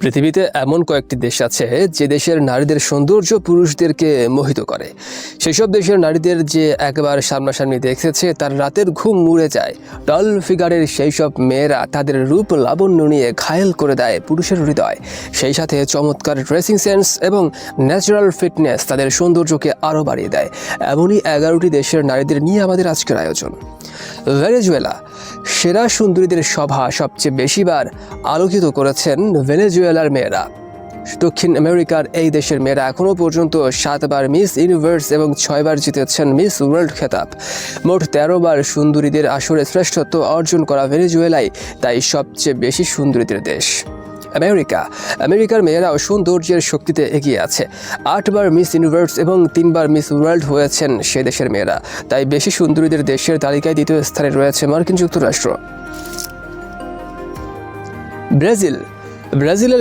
পৃথিবীতে এমন কয়েকটি দেশ আছে যে দেশের নারীদের সৌন্দর্য পুরুষদেরকে মোহিত করে। সেসব দেশের নারীদের যে একবার সামনাসামনি দেখেছে তার রাতের ঘুম উড়ে যায়। টল ফিগারের সেই সব মেয়েরা তাদের রূপ লাবণ্য নিয়ে ঘায়েল করে দেয় পুরুষের হৃদয়। সেই সাথে চমৎকার ড্রেসিং সেন্স এবং ন্যাচারাল ফিটনেস তাদের সৌন্দর্যকে আরও বাড়িয়ে দেয়। এমনই 11টি দেশের নারীদের নিয়ে আমাদের আজকের আয়োজন। ভেনেজুয়েলা সেরা সুন্দরীদের সভা সবচেয়ে বেশিবার আলোকিত করেছেন ভেনেজুয়েলার মেয়েরা। দক্ষিণ আমেরিকার এই দেশের মেয়েরা এখনও পর্যন্ত 7বার মিস ইউনিভার্স এবং 6বার জিতেছেন মিস ওয়ার্ল্ড খেতাব। মোট 13বার সুন্দরীদের আসরে শ্রেষ্ঠত্ব অর্জন করা ভেনেজুয়েলাই তাই সবচেয়ে বেশি সুন্দরীদের দেশ। আমেরিকার মেয়েরাও সৌন্দর্যের শক্তিতে এগিয়ে আছে। 8বার মিস ইউনিভার্স এবং 3বার মিস ওয়ার্ল্ড হয়েছেন সে দেশের মেয়েরা, তাই বেশি সুন্দরীদের দেশের তালিকায় দ্বিতীয় স্থানে রয়েছে মার্কিন যুক্তরাষ্ট্র। ব্রাজিলের